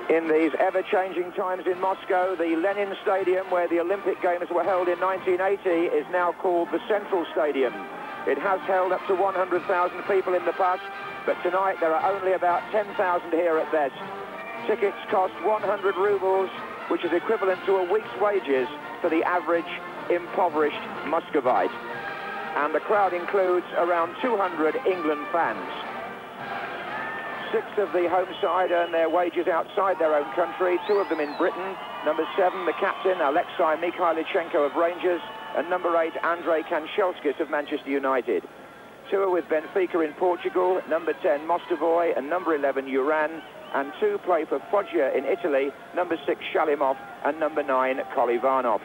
In these ever-changing times in Moscow, the Lenin Stadium, where the Olympic Games were held in 1980, is now called the Central Stadium. It has held up to 100,000 people in the past, but tonight there are only about 10,000 here at best. Tickets cost 100 rubles, which is equivalent to a week's wages for the average impoverished Muscovite. And the crowd includes around 200 England fans. 6 of the home side earn their wages outside their own country, 2 of them in Britain. Number 7, the captain, Alexei Mikhailichenko of Rangers, and number 8, Andrei Kanchelskis of Manchester United. 2 are with Benfica in Portugal, number 10, Mostovoy, and number 11, Uran, and 2 play for Foggia in Italy, number 6, Shalimov, and number 9, Kolivanov.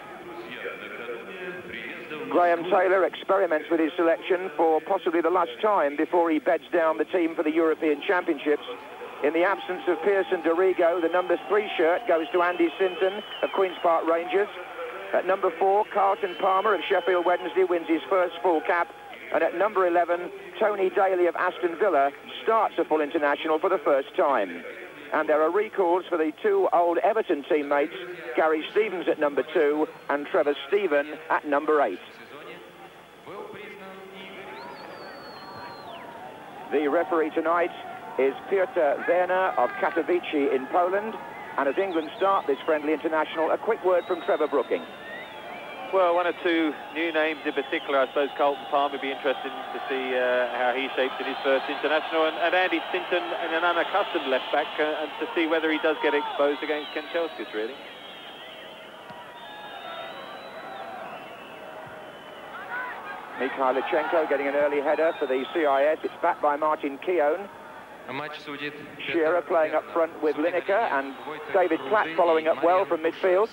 Graham Taylor experiments with his selection for possibly the last time before he beds down the team for the European Championships. In the absence of Pearson Dorigo, the number 3 shirt goes to Andy Sinton of Queen's Park Rangers. At number 4, Carlton Palmer of Sheffield Wednesday wins his first full cap. And at number 11, Tony Daly of Aston Villa starts a full international for the first time. And there are recalls for the 2 old Everton teammates, Gary Stevens at number 2 and Trevor Steven at number 8. The referee tonight is Piotr Werner of Katowice in Poland. And as England start this friendly international, a quick word from Trevor Brooking. Well, 1 or 2 new names in particular. I suppose Carlton Palmer would be interesting to see how he shapes in his first international, and Andy Sinton in an unaccustomed left-back, and to see whether he does get exposed against Kanchelskis, really. Mikhailichenko getting an early header for the CIS. It's backed by Martin Keown. Shearer playing up front with Lineker, and David Platt following up well from midfield.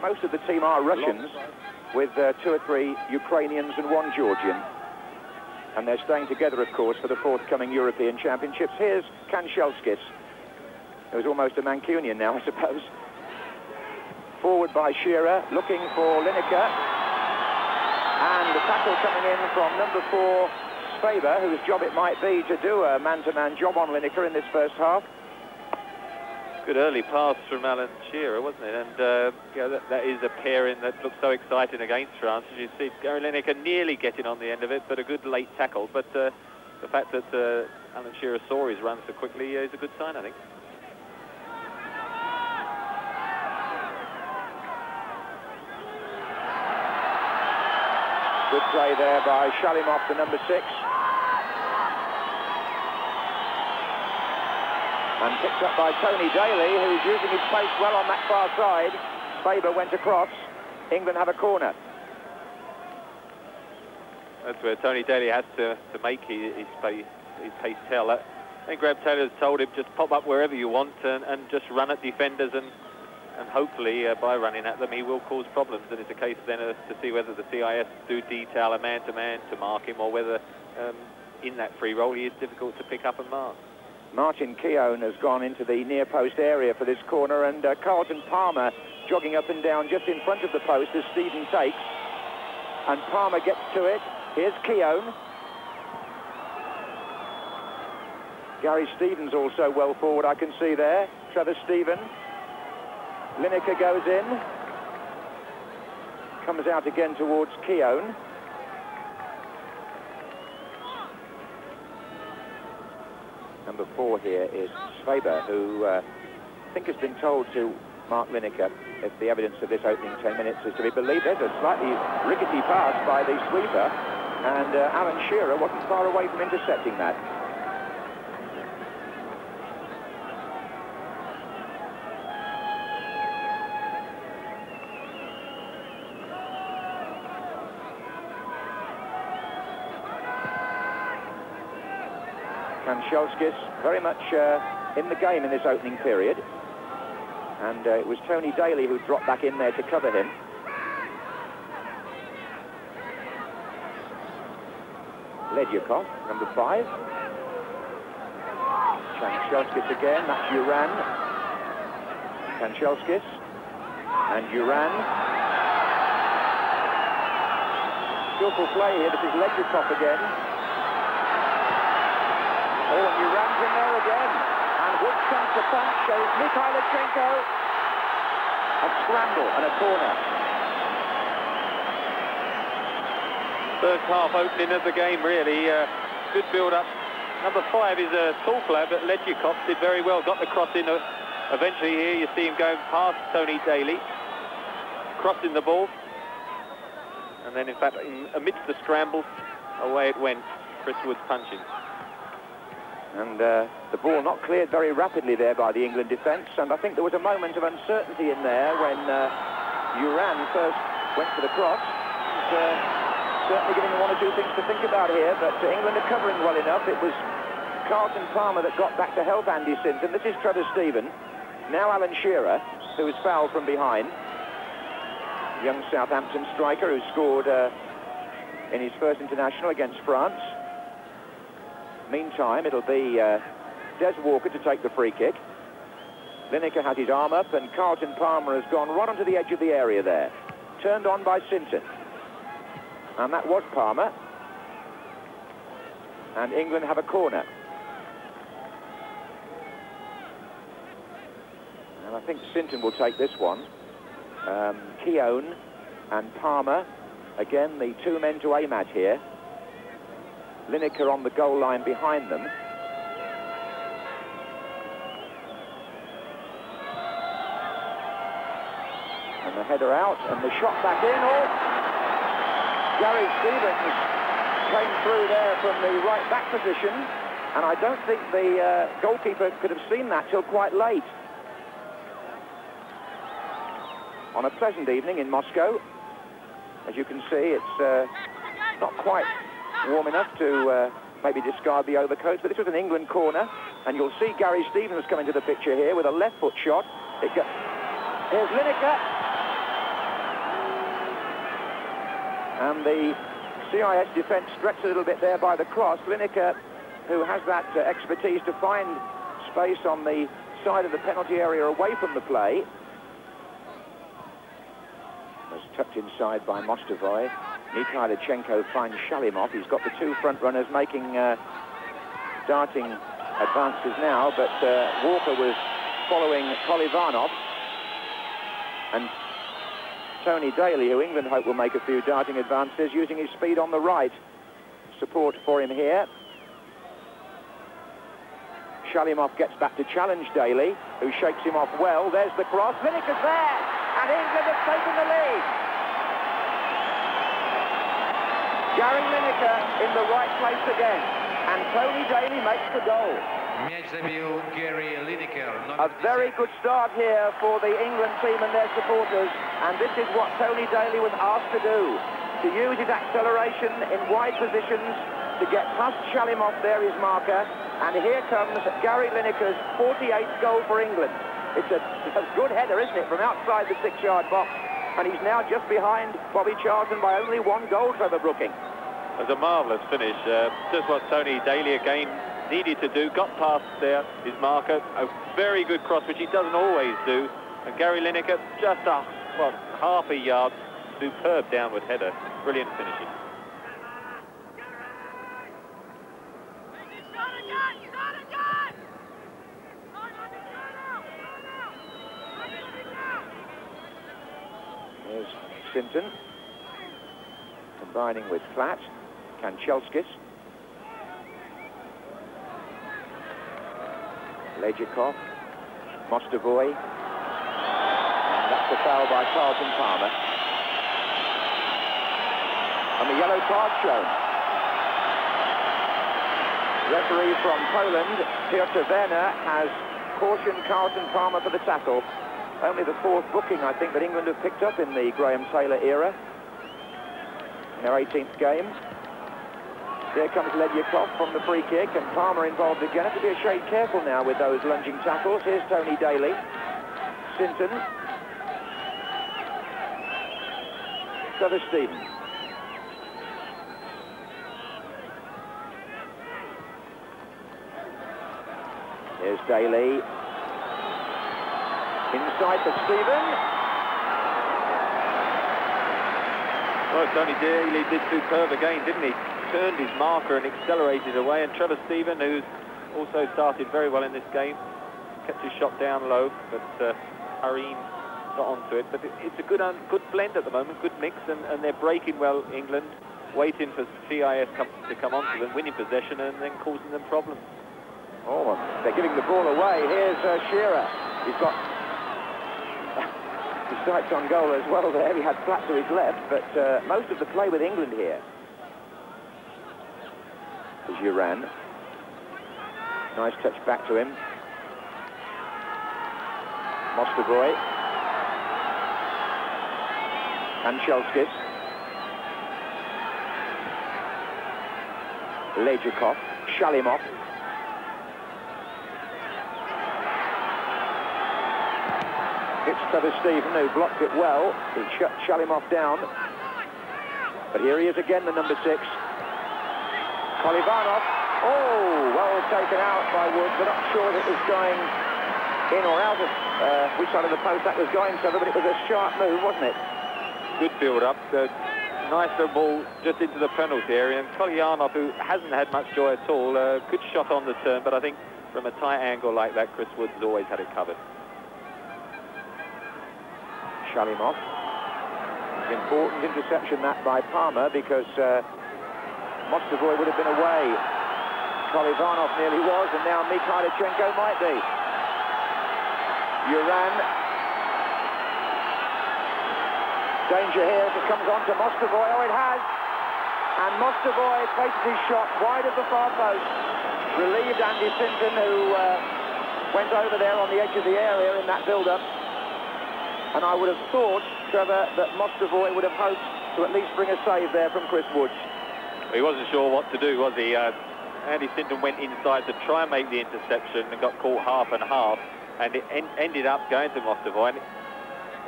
Most of the team are Russians, with 2 or 3 Ukrainians and 1 Georgian. And they're staying together, of course, for the forthcoming European Championships. Here's Kanchelskis, who's almost a Mancunian now, I suppose. Forward by Shearer, looking for Lineker. And the tackle coming in from number 4, Faber, whose job it might be to do a man-to-man job on Lineker in this first half. Good early pass from Alan Shearer, wasn't it? And yeah, that is a pairing that looks so exciting against France. As you see, Gary Lineker nearly getting on the end of it, but a good late tackle. But the fact that Alan Shearer saw his run so quickly is a good sign, I think. Good play there by Shalimov, the number 6. And picked up by Tony Daly, who's using his pace well on that far side. Faber went across. England have a corner. That's where Tony Daly has to make his pace tell. I think Graham Taylor's told him, just pop up wherever you want and just run at defenders, and hopefully by running at them he will cause problems. And it's a case then to see whether the CIS do detail a man-to-man to mark him, or whether in that free role he is difficult to pick up and mark. Martin Keown has gone into the near post area for this corner, and Carlton Palmer jogging up and down just in front of the post as Stephen takes. And Palmer gets to it. Here's Keown. Gary Stevens also well forward, I can see there. Trevor Steven. Lineker goes in. Comes out again towards Keown. Number 4 here is Faber, who I think has been told to mark Lineker if the evidence of this opening 10 minutes is to be believed. There's a slightly rickety pass by the sweeper, and Alan Shearer wasn't far away from intercepting that. Kanchelskis very much in the game in this opening period, and it was Tony Daly who dropped back in there to cover him. Ledyakov, number 5. Kanchelskis again, that's Uran. Kanchelskis and Uran. Skillful play here, this is Ledyakov again. Oh, and Stevens in there again. And Woods comes to punch, shows Mikhailichenko a scramble and a corner. First half opening of the game, really. Good build-up. Number 5 is a tall player, but Ledjikov did very well. Got the cross in. Eventually here you see him going past Tony Daly, crossing the ball. And then, in fact, amidst the scramble, away it went. Chris Woods punching. And the ball not cleared very rapidly there by the England defence. And I think there was a moment of uncertainty in there when Uran first went for the cross. Certainly giving them one or two things to think about here, but England are covering well enough. It was Carlton Palmer that got back to help Andy Sinton. This is Trevor Stephen. Now Alan Shearer, who was fouled from behind. Young Southampton striker who scored in his first international against France. Meantime, it'll be Des Walker to take the free kick. Lineker has his arm up, and Carlton Palmer has gone right onto the edge of the area there. Turned on by Sinton. And that was Palmer. And England have a corner. And I think Sinton will take this one. Keown and Palmer, again, the two men to aim at here. Lineker on the goal line behind them. And the header out, and the shot back in. Oh! Gary Stevens came through there from the right back position, and I don't think the goalkeeper could have seen that till quite late. On a pleasant evening in Moscow. As you can see, it's not quite warm enough to maybe discard the overcoats, but this was an England corner, and you'll see Gary Stevens come into the picture here with a left foot shot. Here's Lineker. And the CIS defence stretched a little bit there by the cross. Lineker, who has that expertise to find space on the side of the penalty area away from the play, was tucked inside by Mostovoy. Mikhailichenko finds Shalimov. He's got the two front runners making darting advances now, but Walker was following Kolivanov. And Tony Daly, who England hope will make a few darting advances, using his speed on the right. Support for him here. Shalimov gets back to challenge Daly, who shakes him off well. There's the cross. Lineker's there, and England have taken the lead. Gary Lineker in the right place again, and Tony Daly makes the goal. A very good start here for the England team and their supporters, and this is what Tony Daly was asked to do, to use his acceleration in wide positions to get past Shalimov there, his marker, and here comes Gary Lineker's 48th goal for England. It's a good header, isn't it, from outside the 6-yard box, and he's now just behind Bobby Charlton by only one goal, Trevor Brooking. It was a marvellous finish, just what Tony Daly again needed to do, got past there, his marker, a very good cross, which he doesn't always do, and Gary Lineker just half a yard, superb downward header, brilliant finishing. Here's Sinton, combining with Platt, Kanchelskis. Ledjikov, Mostovoy, and that's a foul by Carlton Palmer. And the yellow card shown. Referee from Poland, Piotr Werner, has cautioned Carlton Palmer for the tackle. Only the fourth booking, I think, that England have picked up in the Graham Taylor era. In their 18th game. Here comes Ledjikov from the free kick, and Palmer involved again. Have to be a shade careful now with those lunging tackles. Here's Tony Daly. Sinton. Trevor Stephen. Here's Daly. Inside for Stephen. Well, Tony Daly did superb again, didn't he? Turned his marker and accelerated away, and Trevor Stephen, who's also started very well in this game. Kept his shot down low, but Harim got onto it. But it's a good blend at the moment, good mix, and they're breaking well, England, waiting for CIS to come onto them, winning possession and then causing them problems. Oh, they're giving the ball away. Here's Shearer. He's got his sights on goal as well there. He had flat to his left, but most of the play with England here. Giran. Nice touch back to him. Mostovoy. Kanchelskis. Lejakov. Shalimov. It's Trevor Stephen who blocked it well. He shut Shalimov down. But here he is again, the number 6. Kolivanov. Oh, well taken out by Wood, but not sure that it was going in or out of which side of the post that was going, Trevor, but it was a sharp move, wasn't it? Good build-up. Nice little ball just into the penalty area, and Kolivanov, who hasn't had much joy at all, good shot on the turn, but I think from a tight angle like that, Chris Wood's always had it covered. Shalimov. Important interception that by Palmer, because Mostovoy would have been away. Kolivanov nearly was, and now Mikhailichenko might be. Uran. Danger here if it comes on to Mostovoy. Oh, it has. And Mostovoy places his shot wide of the far post. Relieved Andy Sinton, who went over there on the edge of the area in that build-up. And I would have thought, Trevor, that Mostovoy would have hoped to at least bring a save there from Chris Woods. He wasn't sure what to do, was he? Andy Sinton went inside to try and make the interception and got caught half and half, and it ended up going to Mostovoy. And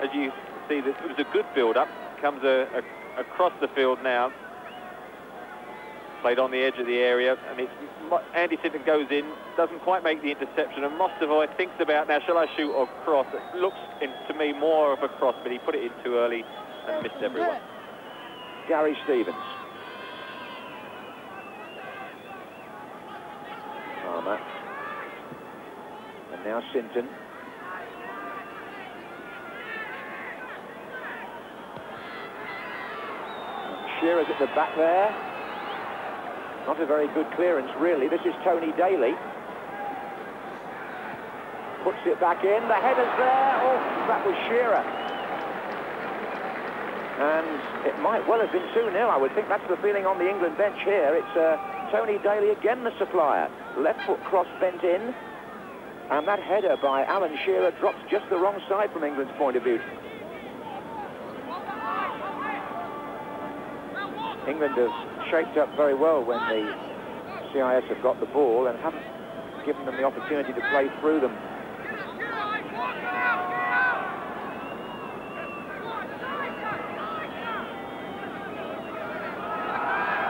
as you see, it was a good build-up. Comes across the field now. Played on the edge of the area, and Andy Sinton goes in, doesn't quite make the interception, and Mostovoy thinks about, now, shall I shoot or cross? It looks to me more of a cross, but he put it in too early and missed everyone. Gary Stevens. Palmer. And now Sinton. Shearer's at the back there. Not a very good clearance, really. This is Tony Daly. Puts it back in. The header's there. Oh, that was Shearer. And it might well have been 2-0. I would think that's the feeling on the England bench here. It's Tony Daly again, the supplier. Left foot cross bent in. And that header by Alan Shearer drops just the wrong side from England's point of view. England has shaped up very well when the CIS have got the ball and haven't given them the opportunity to play through them.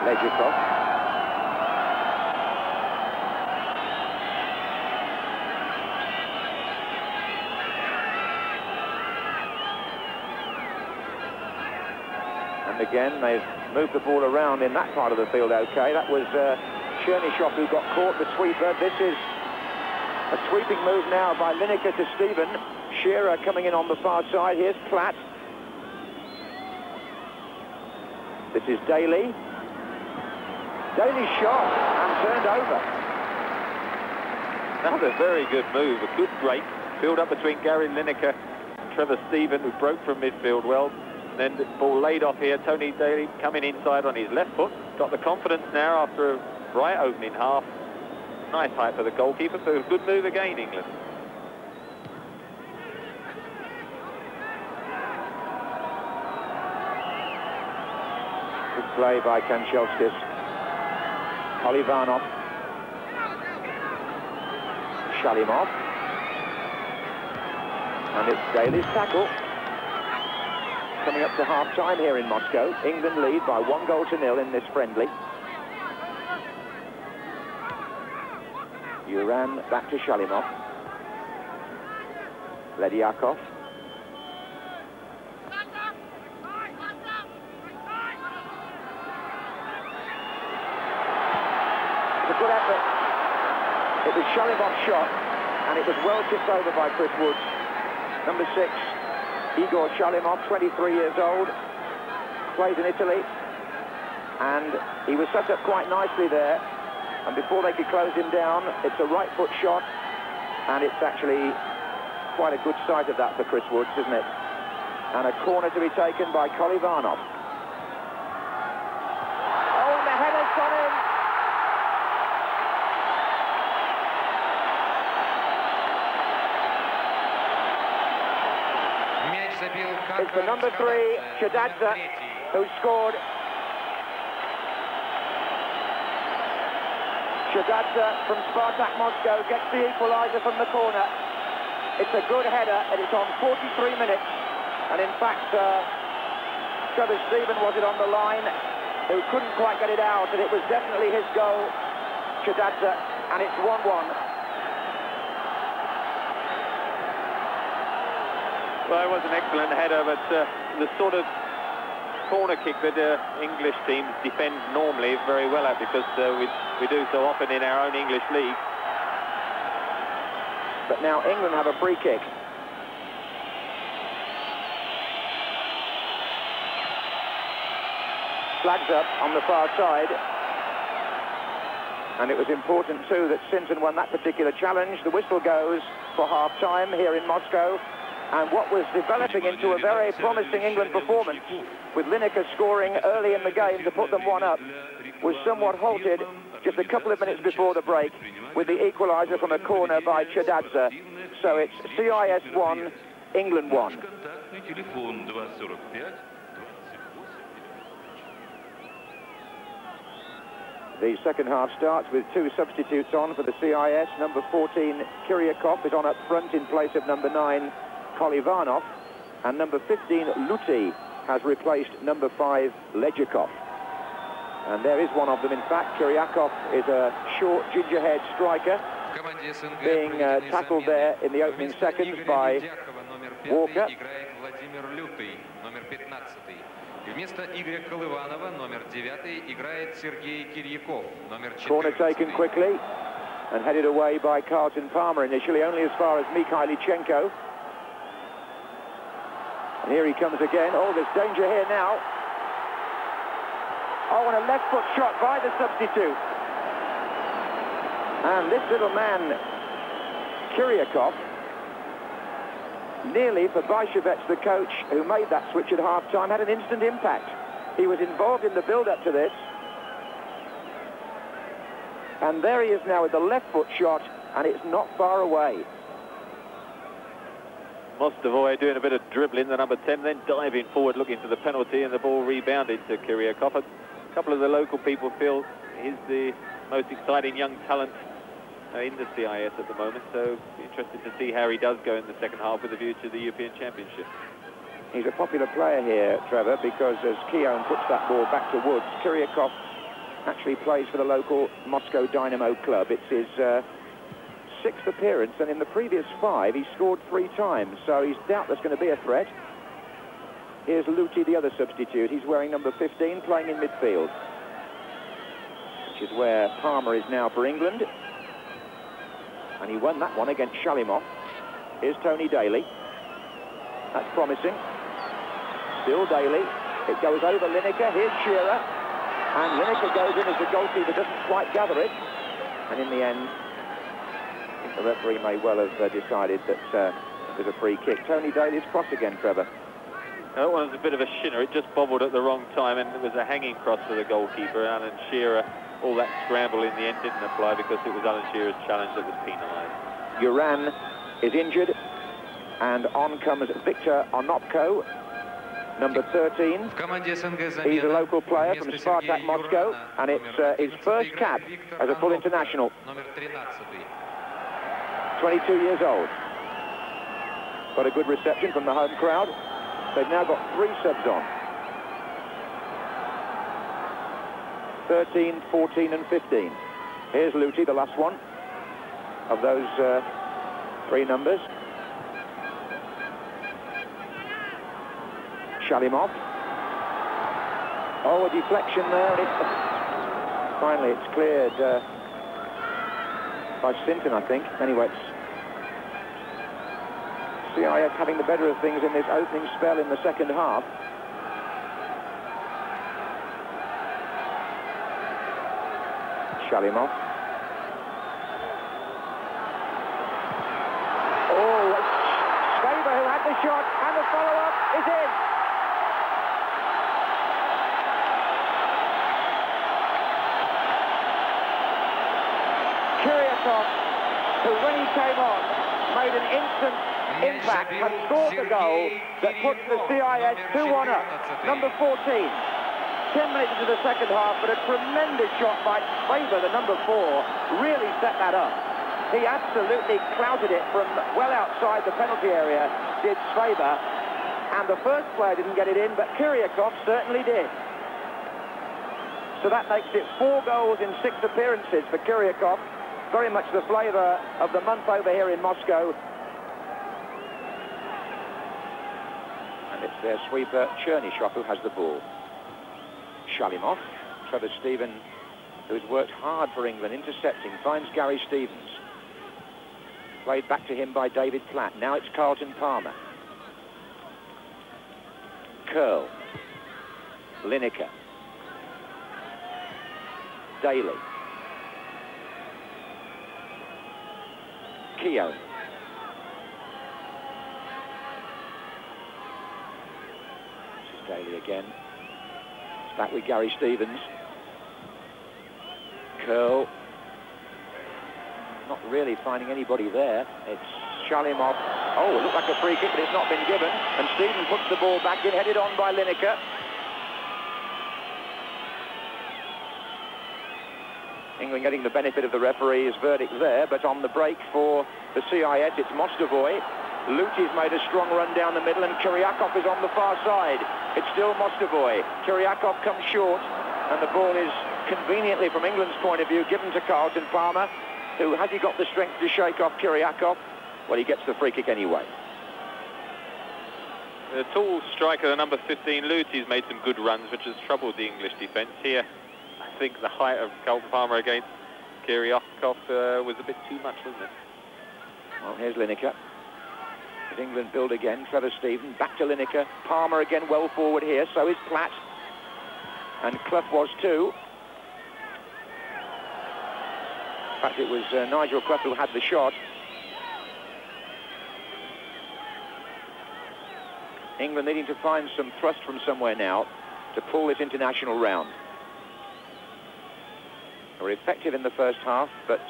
Lejakov. And again, they've moved the ball around in that part of the field okay. That was Chernyshov who got caught, the sweeper. This is a sweeping move now by Lineker to Stephen. Shearer coming in on the far side. Here's Platt. This is Daly. Daly shot and turned over. Another very good move, a good break. Build up between Gary Lineker and Trevor Stephen, who broke from midfield well. Then the ball laid off here. Tony Daly coming inside on his left foot. Got the confidence now after a bright opening half. Nice height for the goalkeeper, so a good move again, England. Good play by Kanchelskis. Kolivanov. Shalimov. And it's Daly's tackle. Coming up to half-time here in Moscow. England lead by 1-0 in this friendly. Uran back to Shalimov. Ledyakov. It's a good effort. It was Shalimov's shot, and it was well tipped over by Chris Woods. Number 6, Igor Shalimov, 23 years old, plays in Italy, and he was set up quite nicely there, and before they could close him down, it's a right foot shot, and it's actually quite a good sight of that for Chris Woods, isn't it? And a corner to be taken by Kolivanov. Oh, and the header's gone in! It's the number 3, Chadadze, who scored. Chadadze from Spartak Moscow gets the equaliser from the corner. It's a good header, and it's on 43 minutes. And in fact, Trevor Stephen was it on the line, who couldn't quite get it out, and it was definitely his goal, Chadadze, and it's 1-1. Well, it was an excellent header, but the sort of corner kick that English teams defend normally very well at, because we do so often in our own English league. But now England have a free kick. Flags up on the far side. And it was important too that Sinton won that particular challenge. The whistle goes for half-time here in Moscow. And what was developing into a very promising England performance, with Lineker scoring early in the game to put them 1-up, was somewhat halted just a couple of minutes before the break with the equaliser from a corner by Chadadze. So it's CIS 1, England 1. The second half starts with 2 substitutes on for the CIS. Number 14, Kiryakov, is on up front in place of number 9, Kolivanov, and number 15, Luti, has replaced number 5, Lejikov. And there is one of them, in fact. Kiryakov is a short, ginger-haired striker, being tackled there in the opening seconds by Walker. Corner taken quickly and headed away by Carlton Palmer initially, only as far as Mikhailichenko. And here he comes again. Oh, there's danger here now. Oh, and a left foot shot by the substitute. And this little man, Kiryakov, nearly for Baishevets, the coach who made that switch at half-time, had an instant impact. He was involved in the build-up to this. And there he is now with the left foot shot, and it's not far away. Mostovoy doing a bit of dribbling, the number 10, then diving forward looking for the penalty, and the ball rebounded to Kiryakov. A couple of the local people feel he's the most exciting young talent in the CIS at the moment, so interested to see how he does go in the second half with a view to the European Championship. He's a popular player here, Trevor, because as Keown puts that ball back to Woods, Kiryakov actually plays for the local Moscow Dynamo club. It's his 6th appearance, and in the previous 5 he scored 3 times, so he's doubtless going to be a threat. Here's Luti, the other substitute. He's wearing number 15, playing in midfield, which is where Palmer is now for England. And he won that one against Shalimov. Here's Tony Daly. That's promising. Still Daly. It goes over Lineker. Here's Shearer. And Lineker goes in as the goalkeeper doesn't quite gather it. And in the end, I think the referee may well have decided that it was a free kick. Tony Daly's cross again, Trevor. That one was a bit of a shinner. It just bobbled at the wrong time, and it was a hanging cross for the goalkeeper. Alan Shearer, all that scramble in the end didn't apply because it was Alan Shearer's challenge that was penalised. Uran is injured, and on comes Victor Onopko, number 13. He's a local player from Spartak Moscow, and it's his first cap as a full international. 22 years old. Got a good reception from the home crowd. They've now got 3 subs on. 13, 14 and 15. Here's Luti, the last one of those 3 numbers. Shalimov. Oh, a deflection there. Finally, it's cleared by Sinton, I think. Anyway, it's CIS having the better of things in this opening spell in the second half. Shalimov. Oh, it's Schwaber who had the shot, and the follow-up is in. Kuryakov, who when he came on, made an instant impact, had scored the goal that puts the CIS 2-1 up. Number 14. 10 minutes into the second half, but a tremendous shot by Schwaber, the number 4, really set that up. He absolutely clouted it from well outside the penalty area, did Schwaber, and the first player didn't get it in, but Kuryakov certainly did. So that makes it 4 goals in 6 appearances for Kuryakov. Very much the flavour of the month over here in Moscow. And it's their sweeper, Chernyshov, who has the ball. Shalimov, Trevor Stephen, who's worked hard for England, intercepting, finds Gary Stevens. Played back to him by David Platt. Now it's Carlton Palmer. Curl. Lineker. Daly. Keown. This is Daly again. It's back with Gary Stevens. Curl. Not really finding anybody there. It's Shalimov. Oh, it looked like a free kick, but it's not been given. And Stevens puts the ball back in, headed on by Lineker. England getting the benefit of the referee's verdict there, but on the break for the CIS, it's Mostovoy. Luti's made a strong run down the middle, and Kuryakov is on the far side. It's still Mostovoy. Kuryakov comes short, and the ball is conveniently, from England's point of view, given to Carlton Palmer, who, has he got the strength to shake off Kuryakov? Well, he gets the free kick anyway. The tall striker, the number 15, Luti's made some good runs, which has troubled the English defence here. I think the height of Carlton Palmer against Kuryakov was a bit too much, wasn't it? Well, here's Lineker. As England build again, Trevor Stephen, back to Lineker. Palmer again well forward here, so is Platt. And Clough was too. In fact, it was Nigel Clough who had the shot. England needing to find some thrust from somewhere now to pull this international round. They were effective in the first half, but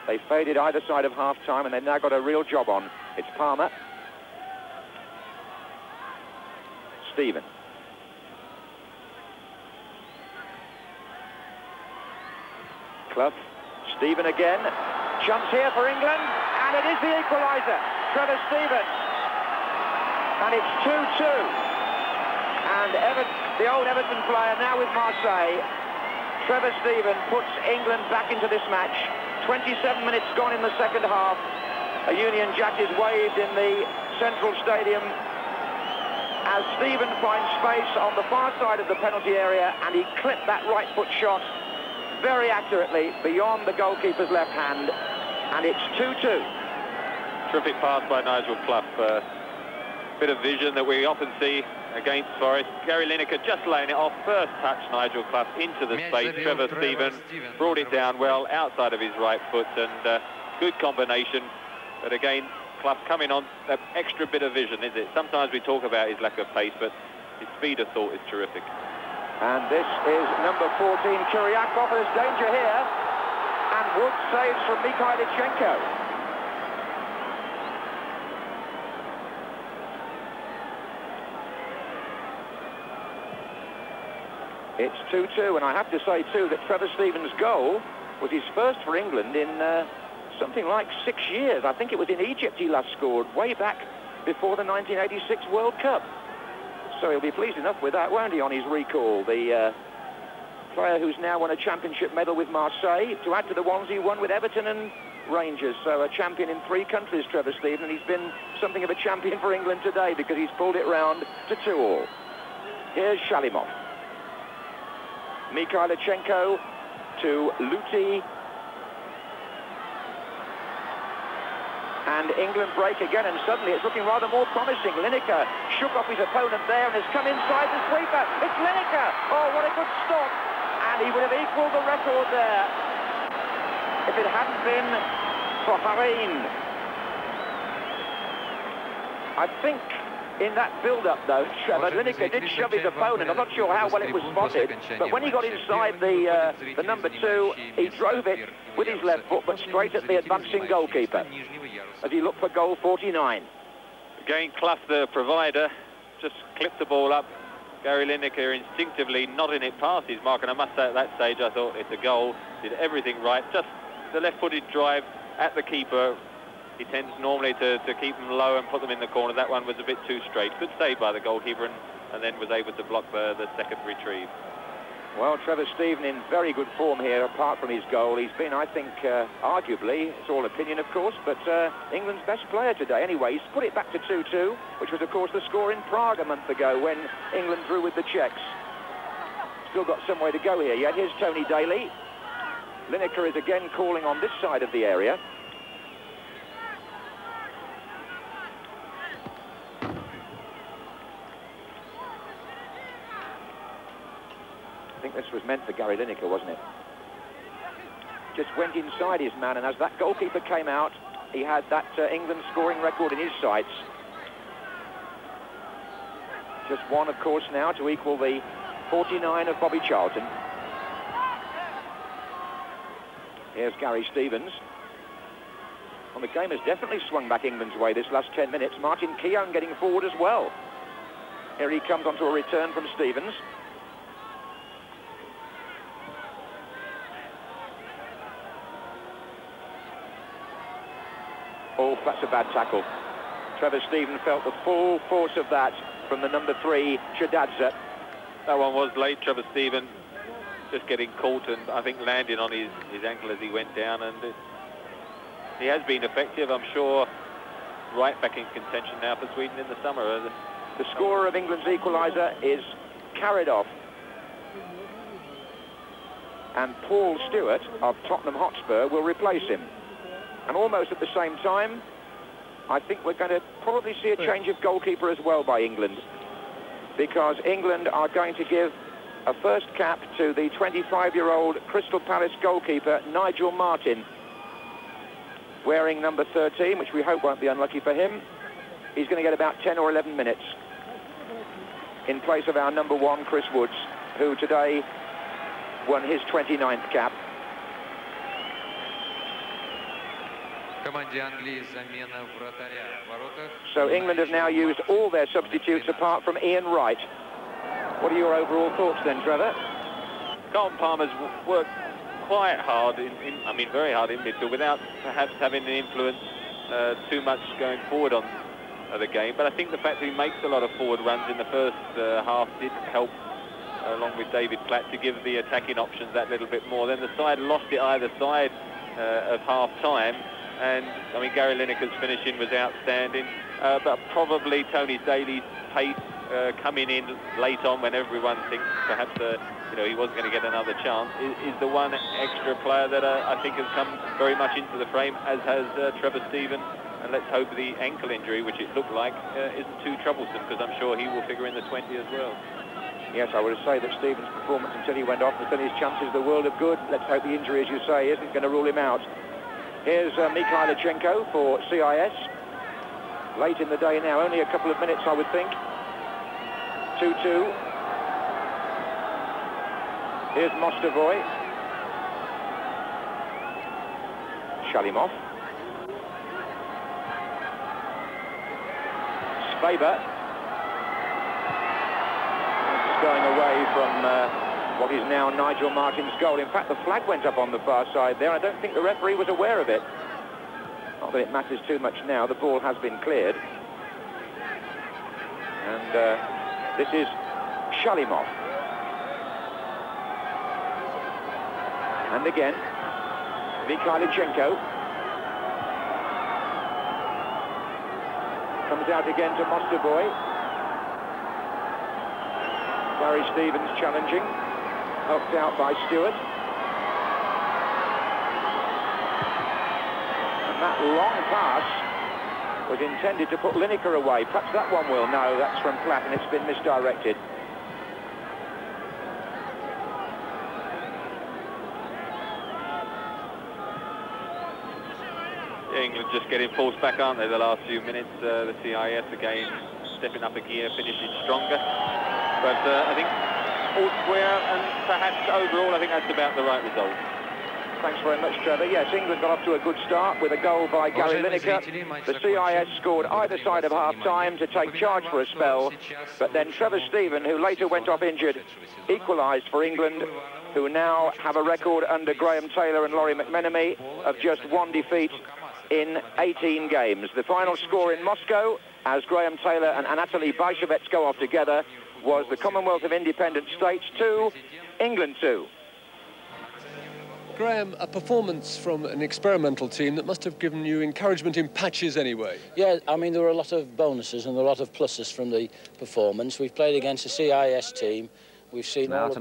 they faded either side of half-time, and they've now got a real job on. It's Palmer. Stephen. Clough. Stephen again. Chance here for England, and it is the equaliser. Trevor Stephen. And it's 2-2. And the old Everton player now with Marseille, Trevor Stephen, puts England back into this match. 27 minutes gone in the second half. A Union Jack is waved in the Central Stadium as Stephen finds space on the far side of the penalty area, and he clipped that right foot shot very accurately beyond the goalkeeper's left hand, and it's 2-2. Terrific pass by Nigel Clough. Bit of vision that we often see against Forest. Gary Lineker just laying it off. First touch, Nigel Clough into the space. Trevor Stephen brought it down well outside of his right foot, and good combination. But again, Clough coming on that extra bit of vision, is it? Sometimes we talk about his lack of pace, but his speed of thought is terrific. And this is number 14, Kuryakov. There's danger here, and Wood saves from Mikhailichenko. It's 2-2, and I have to say, too, that Trevor Stephen's goal was his first for England in something like 6 years. I think it was in Egypt he last scored, way back before the 1986 World Cup. So he'll be pleased enough with that, won't he, on his recall? The player who's now won a championship medal with Marseille, to add to the ones he won with Everton and Rangers. So a champion in 3 countries, Trevor Stephen, and he's been something of a champion for England today because he's pulled it round to 2-2. Here's Shalimov. Mikhailichenko to Luti. And England break again, and suddenly it's looking rather more promising. Lineker shook off his opponent there and has come inside the sweeper. It's Lineker! Oh, what a good stop! And he would have equalled the record there if it hadn't been for Harin. I think in that build-up, though, Trevor, Lineker did shove his opponent. I'm not sure how well it was spotted, but when he got inside the number 2, he drove it with his left foot, but straight at the advancing goalkeeper, as he looked for goal 49. Again, Clough, the provider, just clipped the ball up. Gary Lineker instinctively nodding it past his mark, and I must say at that stage I thought it's a goal, did everything right. Just the left-footed drive at the keeper. He tends normally to keep them low and put them in the corner. That one was a bit too straight. Good save by the goalkeeper, and then was able to block the second retrieve. Well, Trevor Steven in very good form here, apart from his goal. He's been, I think, arguably, it's all opinion, of course, but England's best player today. Anyway, he's put it back to 2-2, which was, of course, the score in Prague a month ago when England drew with the Czechs. Still got some way to go here yet. Here's Tony Daly. Lineker is again calling on this side of the area. I think this was meant for Gary Lineker, wasn't it? Just went inside his man, and as that goalkeeper came out, he had that England scoring record in his sights. Just one, of course, now to equal the 49 of Bobby Charlton. Here's Gary Stevens. Well, the game has definitely swung back England's way this last 10 minutes. Martin Keown getting forward as well. Here he comes onto a return from Stevens. Oh, that's a bad tackle. Trevor Steven felt the full force of that from the number 3, Chadadze. That one was late, Trevor Steven just getting caught and I think landing on his ankle as he went down, and he has been effective, I'm sure, right back in contention now for Sweden in the summer. The scorer of England's equaliser is carried off, and Paul Stewart of Tottenham Hotspur will replace him. And almost at the same time, I think we're going to probably see a change of goalkeeper as well by England, because England are going to give a first cap to the 25-year-old Crystal Palace goalkeeper, Nigel Martin, wearing number 13, which we hope won't be unlucky for him. He's going to get about 10 or 11 minutes in place of our number 1, Chris Woods, who today won his 29th cap. So England have now used all their substitutes apart from Ian Wright. What are your overall thoughts then, Trevor? Colin Palmer's worked quite hard, I mean very hard in midfield, without perhaps having an influence too much going forward on the game. But I think the fact that he makes a lot of forward runs in the first half did help, along with David Platt, to give the attacking options that little bit more. Then the side lost it either side of half-time. And, I mean, Gary Lineker's finishing was outstanding, but probably Tony Daly's pace coming in late on when everyone thinks perhaps, you know, he wasn't going to get another chance, is the one extra player that I think has come very much into the frame, as has Trevor Steven. And let's hope the ankle injury, which it looked like, isn't too troublesome, because I'm sure he will figure in the 20 as well. Yes, I would say that Steven's performance until he went off has done his chances the world of good. Let's hope the injury, as you say, isn't going to rule him out. Here's Mikhailichenko for CIS. Late in the day now, only a couple of minutes, I would think. 2-2. Here's Mostovoy. Shalimov. Faber. It's going away from what is now Nigel Martin's goal. In fact, the flag went up on the far side there. I don't think the referee was aware of it. Not that it matters too much now. The ball has been cleared. And this is Shalimov. And again, Mikhailichenko. Comes out again to Mostovoy. Gary Stevens challenging. Helped out by Stewart. And that long pass was intended to put Lineker away. Perhaps that one will. No, that's from Platt, and it's been misdirected. England just getting forced back, aren't they, the last few minutes? The CIS again stepping up a gear, finishing stronger. But I think all square, and perhaps overall, I think that's about the right result. Thanks very much, Trevor. Yes, England got off to a good start with a goal by Gary Lineker. The CIS scored either side of half-time to take charge for a spell, but then Trevor Stephen, who later went off injured, equalised for England, who now have a record under Graham Taylor and Laurie McMenemy of just one defeat in 18 games. The final score in Moscow, as Graham Taylor and Anatoly Baishevets go off together, was the Commonwealth of Independent States 2, England 2. Graham, a performance from an experimental team that must have given you encouragement in patches anyway. Yeah, I mean, there were a lot of bonuses and a lot of pluses from the performance. We've played against a CIS team. We've seen all